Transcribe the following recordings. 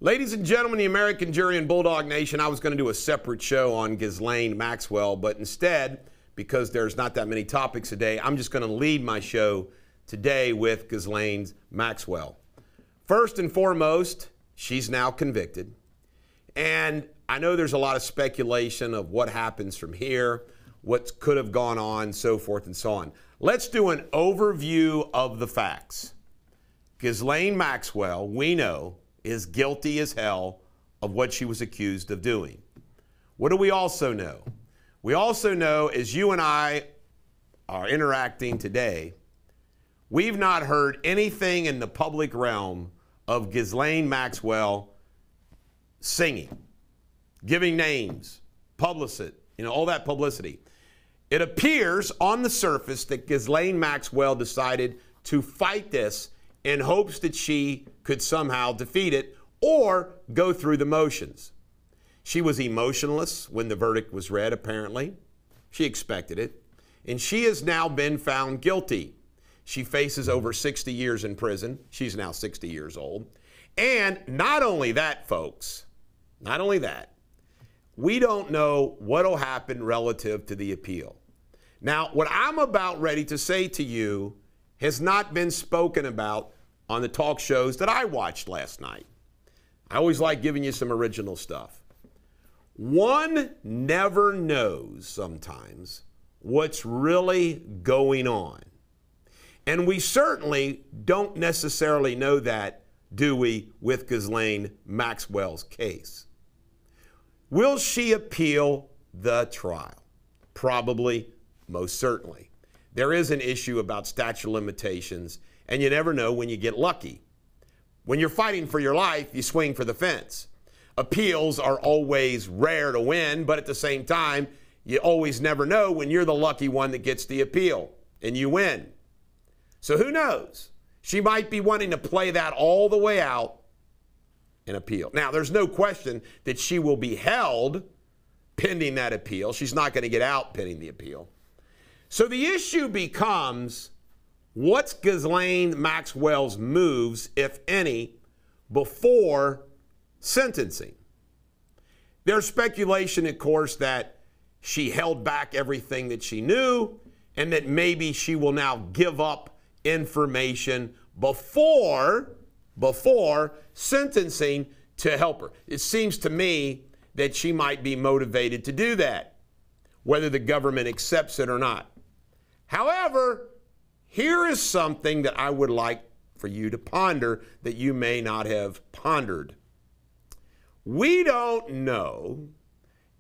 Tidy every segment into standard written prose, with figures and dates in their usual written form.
Ladies and gentlemen, the American jury and Bulldog Nation, I was going to do a separate show on Ghislaine Maxwell, but instead, because there's not that many topics today, I'm just going to lead my show today with Ghislaine Maxwell. First and foremost, she's now convicted. And I know there's a lot of speculation of what happens from here, what could have gone on, so forth and so on. Let's do an overview of the facts. Ghislaine Maxwell, we know, is guilty as hell of what she was accused of doing. What do we also know? We also know, as you and I are interacting today, we've not heard anything in the public realm of Ghislaine Maxwell singing, giving names, publicity, all that publicity. It appears on the surface that Ghislaine Maxwell decided to fight this in hopes that she could somehow defeat it or go through the motions. She was emotionless when the verdict was read, apparently. She expected it. And she has now been found guilty. She faces over 60 years in prison. She's now 60 years old. And not only that, folks, not only that, we don't know what will happen relative to the appeal. Now, what I'm about ready to say to you has not been spoken about on the talk shows that I watched last night. I always like giving you some original stuff. One never knows sometimes what's really going on. And we certainly don't necessarily know that, do we, with Ghislaine Maxwell's case. Will she appeal the trial? Probably, most certainly. There is an issue about statute of limitations, and you never know when you get lucky. When you're fighting for your life, you swing for the fence. Appeals are always rare to win, but at the same time, you always never know when you're the lucky one that gets the appeal, and you win. So who knows? She might be wanting to play that all the way out and appeal. Now, there's no question that she will be held pending that appeal. She's not going to get out pending the appeal. So the issue becomes, what's Ghislaine Maxwell's moves, if any, before sentencing? There's speculation, of course, that she held back everything that she knew and that maybe she will now give up information before sentencing to help her. It seems to me that she might be motivated to do that, whether the government accepts it or not. However, here is something that I would like for you to ponder that you may not have pondered. We don't know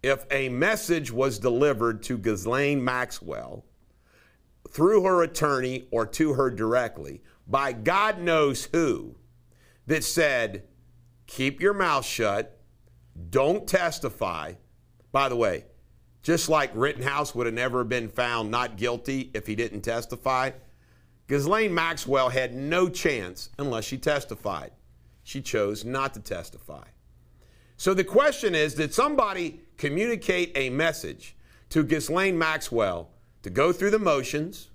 if a message was delivered to Ghislaine Maxwell through her attorney or to her directly by God knows who that said, keep your mouth shut, don't testify. By the way, just like Rittenhouse would have never been found not guilty if he didn't testify, Ghislaine Maxwell had no chance unless she testified. She chose not to testify. So the question is, did somebody communicate a message to Ghislaine Maxwell to go through the motions,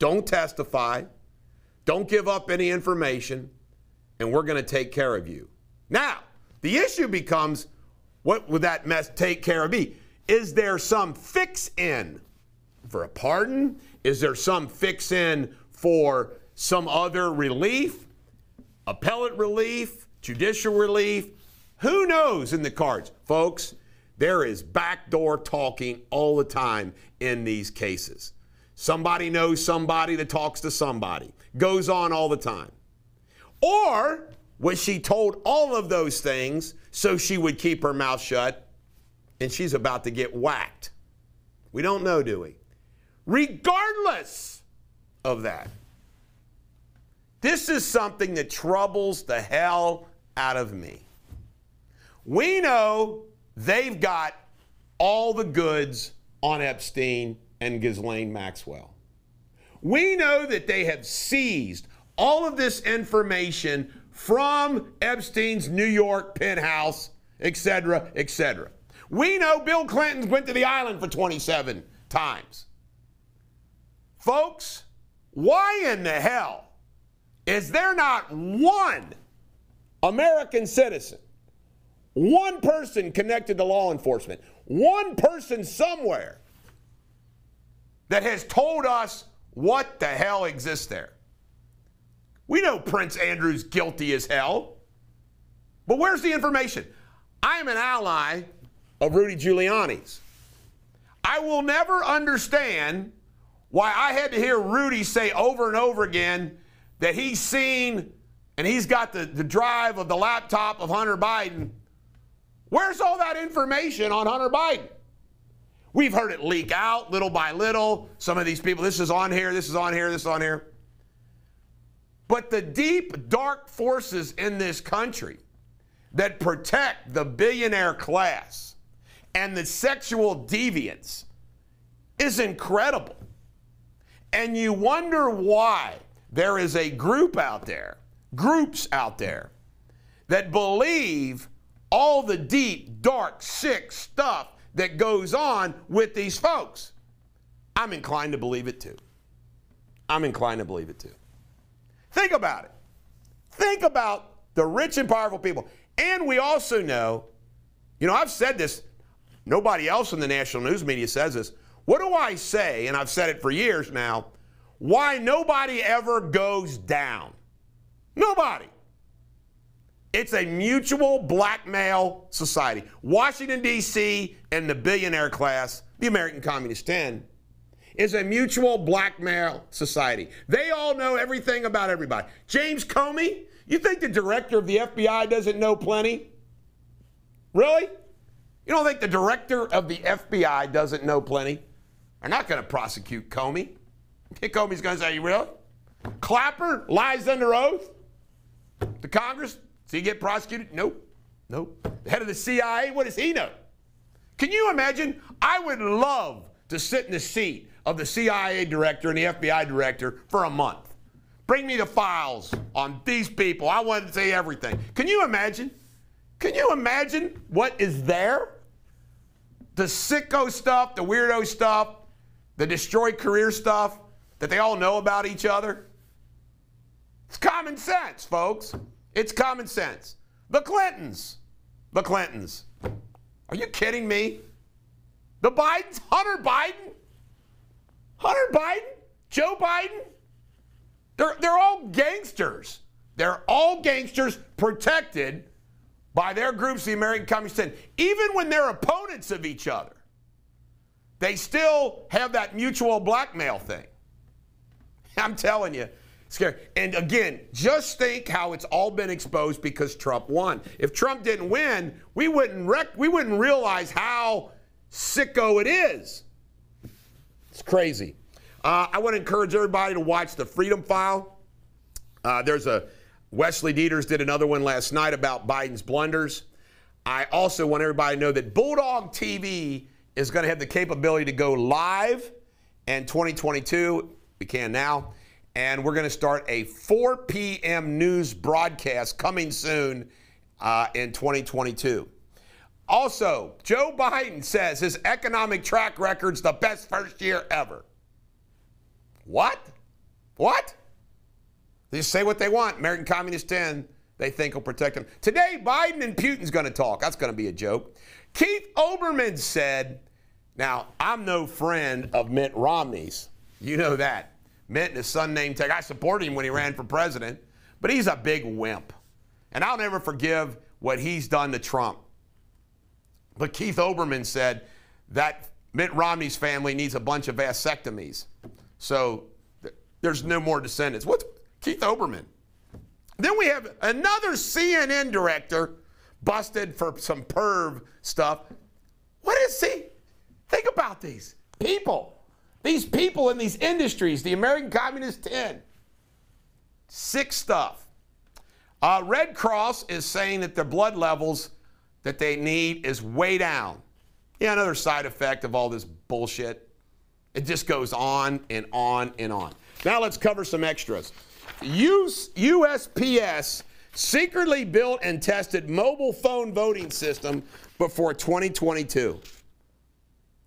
don't testify, don't give up any information, and we're going to take care of you? Now, the issue becomes, what would that mess take care of be? Is there some fix-in for a pardon? Is there some fix-in for some other relief? Appellate relief? Judicial relief? Who knows in the cards? Folks, there is backdoor talking all the time in these cases. Somebody knows somebody that talks to somebody. Goes on all the time. Or was she told all of those things so she would keep her mouth shut and she's about to get whacked? We don't know, do we? Regardless of that, this is something that troubles the hell out of me. We know they've got all the goods on Epstein and Ghislaine Maxwell. We know that they have seized all of this information from Epstein's New York penthouse, etc., etc. We know Bill Clinton went to the island for 27 times. Folks, why in the hell is there not one American citizen, one person connected to law enforcement, one person somewhere that has told us what the hell exists there. We know Prince Andrew's guilty as hell, but where's the information? I am an ally of Rudy Giuliani's. I will never understand why I had to hear Rudy say over and over again that he's seen and he's got the drive of the laptop of Hunter Biden. Where's all that information on Hunter Biden? We've heard it leak out little by little. Some of these people, this is on here, this is on here, this is on here. But the deep, dark forces in this country that protect the billionaire class and the sexual deviants is incredible. And you wonder why there is a group out there, groups out there, that believe all the deep, dark, sick stuff that goes on with these folks. I'm inclined to believe it too. I'm inclined to believe it too. Think about it. Think about the rich and powerful people. And we also know, I've said this, nobody else in the national news media says this. What do I say, and I've said it for years now, why nobody ever goes down? Nobody. It's a mutual blackmail society. Washington, D.C. and the billionaire class, the American Communist 10, is a mutual blackmail society. They all know everything about everybody. James Comey, you think the director of the FBI doesn't know plenty? Really? You don't think the director of the FBI doesn't know plenty? They're not going to prosecute Comey. Comey's going to say, you really? Clapper lies under oath to Congress. Does he get prosecuted? Nope. Nope. The head of the CIA, what does he know? Can you imagine? I would love to sit in the seat of the CIA director and the FBI director for a month. Bring me the files on these people. I want to see everything. Can you imagine? Can you imagine what is there? The sicko stuff, the weirdo stuff, the destroy career stuff that they all know about each other. It's common sense, folks. It's common sense. The Clintons. The Clintons. Are you kidding me? The Bidens? Hunter Biden? Hunter Biden? Joe Biden? They're all gangsters. They're all gangsters protected by their groups, the American Communist 10. Even when they're opponents of each other, they still have that mutual blackmail thing. I'm telling you, scary. And again, just think how it's all been exposed because Trump won. If Trump didn't win, we wouldn't realize how sicko it is. It's crazy. I want to encourage everybody to watch the Freedom File. There's a Wesley Deters did another one last night about Biden's blunders. I also want everybody to know that Bulldog TV is going to have the capability to go live in 2022. We can now. And we're going to start a 4 p.m. news broadcast coming soon in 2022. Also, Joe Biden says his economic track record's the best first year ever. What? What? They just say what they want. American Communist 10, they think will protect them. Today, Biden and Putin's going to talk. That's going to be a joke. Keith Olberman said, now, I'm no friend of Mitt Romney's. You know that. Mitt and his son named Tech. I supported him when he ran for president, but he's a big wimp. And I'll never forgive what he's done to Trump. But Keith Olberman said that Mitt Romney's family needs a bunch of vasectomies. So there's no more descendants. What's Keith Olberman? Then we have another CNN director busted for some perv stuff. What is he? Think about these people. These people in these industries, the American Communist 10. Sick stuff. Red Cross is saying that the blood levels that they need is way down. Yeah, another side effect of all this bullshit. It just goes on and on and on. Now let's cover some extras. USPS secretly built and tested mobile phone voting system before 2022.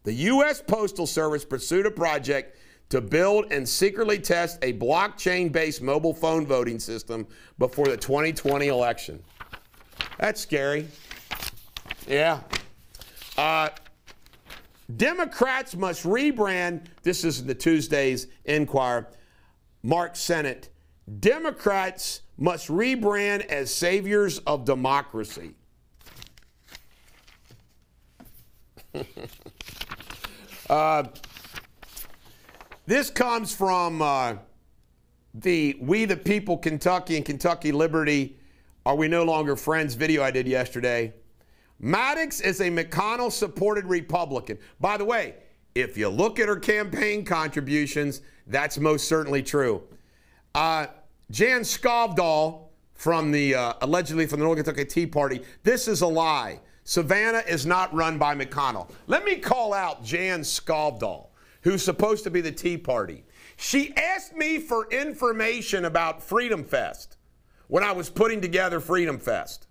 The U.S. Postal Service pursued a project to build and secretly test a blockchain-based mobile phone voting system before the 2020 election. That's scary. Yeah. Democrats must rebrand. This is the Tuesday's Enquirer. Mark Senate. Democrats must rebrand as saviors of democracy. This comes from the We the People Kentucky and Kentucky Liberty Are We No Longer Friends video I did yesterday. Maddox is a McConnell-supported Republican. By the way, if you look at her campaign contributions, that's most certainly true. Jan Skovdahl from the allegedly from the Northern Kentucky Tea Party, this is a lie. Savannah is not run by McConnell. Let me call out Jan Skovdahl, who's supposed to be the Tea Party. She asked me for information about Freedom Fest when I was putting together Freedom Fest.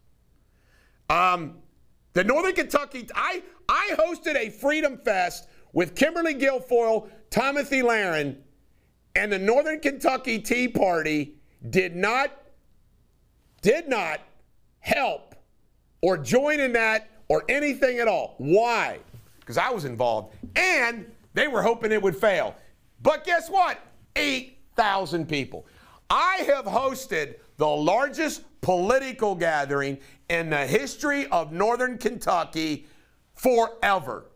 The Northern Kentucky, I hosted a Freedom Fest with Kimberly Guilfoyle, Timothy Lahren, and the Northern Kentucky Tea Party did not help or join in that or anything at all. Why? Because I was involved. And they were hoping it would fail. But guess what? 8,000 people. I have hosted the largest political gathering in the history of Northern Kentucky forever.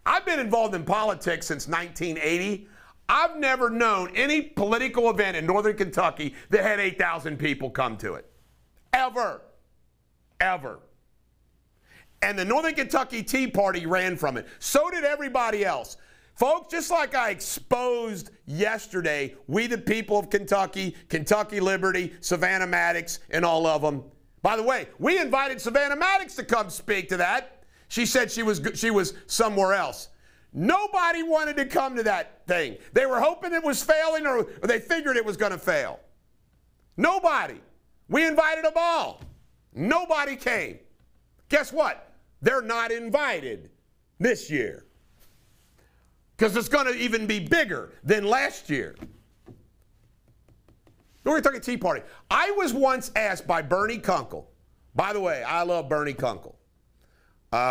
I've been involved in politics since 1980. I've never known any political event in Northern Kentucky that had 8,000 people come to it. Ever. Ever. And the Northern Kentucky Tea Party ran from it. So did everybody else. Folks, just like I exposed yesterday, We the People of Kentucky, Kentucky Liberty, Savannah Maddox, and all of them. By the way, we invited Savannah Maddox to come speak to that. She said she was somewhere else. Nobody wanted to come to that thing. They were hoping it was failing or they figured it was going to fail. Nobody. We invited them all. Nobody came. Guess what? They're not invited this year. Because it's going to even be bigger than last year. Northern Kentucky Tea Party. I was once asked by Bernie Kunkel. By the way, I love Bernie Kunkel.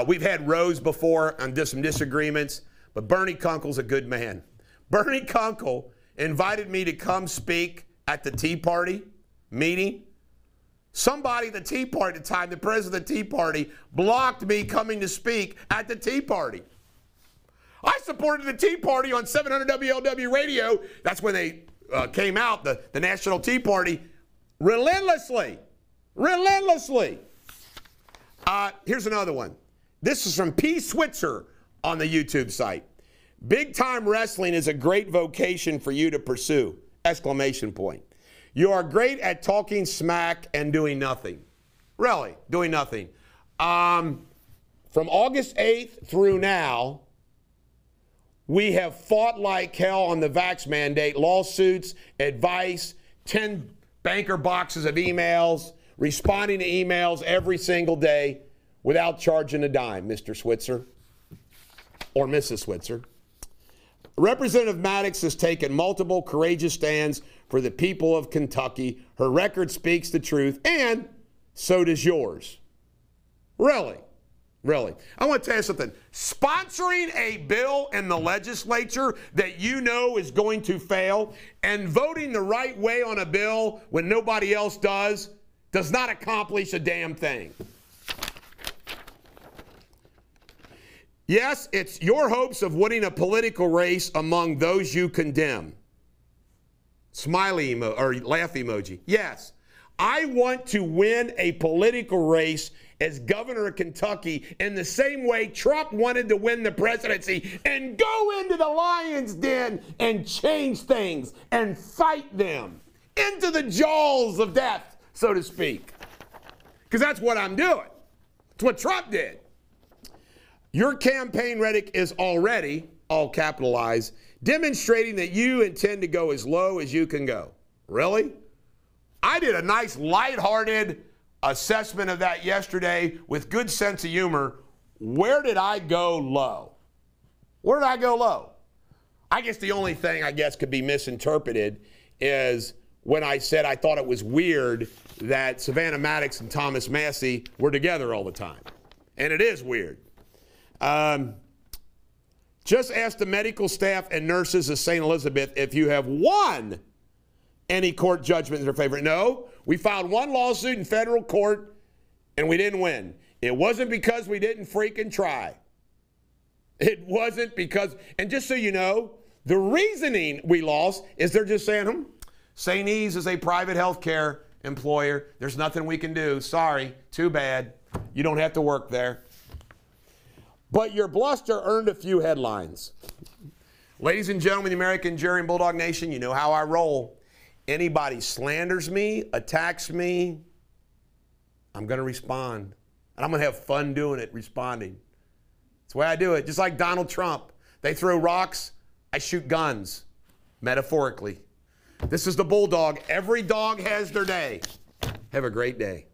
We've had rows before on some disagreements, but Bernie Kunkel's a good man. Bernie Kunkel invited me to come speak at the Tea Party meeting. Somebody at the Tea Party at the time, the president of the Tea Party, blocked me coming to speak at the Tea Party. I supported the Tea Party on 700 WLW radio. That's when they came out, the National Tea Party, relentlessly. Relentlessly. Here's another one. This is from P. Switzer on the YouTube site. Big time wrestling is a great vocation for you to pursue! Exclamation point. You are great at talking smack and doing nothing. Really, doing nothing. From August 8th through now, we have fought like hell on the vax mandate, lawsuits, advice, 10 banker boxes of emails, responding to emails every single day without charging a dime, Mr. Switzer or Mrs. Switzer. Representative Maddox has taken multiple courageous stands for the people of Kentucky. Her record speaks the truth, and so does yours. Really? Really. I want to tell you something. Sponsoring a bill in the legislature that you know is going to fail and voting the right way on a bill when nobody else does not accomplish a damn thing. Yes, it's your hopes of winning a political race among those you condemn. Smiley or laugh emoji. Yes, I want to win a political race as governor of Kentucky in the same way Trump wanted to win the presidency and go into the lion's den and change things and fight them into the jaws of death, so to speak. Because that's what I'm doing. It's what Trump did. Your campaign rhetoric is already, all capitalized, demonstrating that you intend to go as low as you can go. Really? I did a nice lighthearted assessment of that yesterday with good sense of humor. Where did I go low? Where did I go low? I guess the only thing could be misinterpreted is when I said I thought it was weird that Savannah Maddox and Thomas Massey were together all the time. And it is weird. Just ask the medical staff and nurses of St. Elizabeth if you have won any court judgment in their favor. No, we filed one lawsuit in federal court and we didn't win. It wasn't because we didn't freaking try. It wasn't because, and just so you know, the reasoning we lost is they're just saying, St. E's is a private health care employer. There's nothing we can do. Sorry, too bad. You don't have to work there. But your bluster earned a few headlines. Ladies and gentlemen, the American jury and Bulldog Nation, you know how I roll. Anybody slanders me, attacks me, I'm going to respond. And I'm going to have fun doing it, responding. That's the way I do it. Just like Donald Trump. They throw rocks, I shoot guns, metaphorically. This is the Bulldog. Every dog has their day. Have a great day.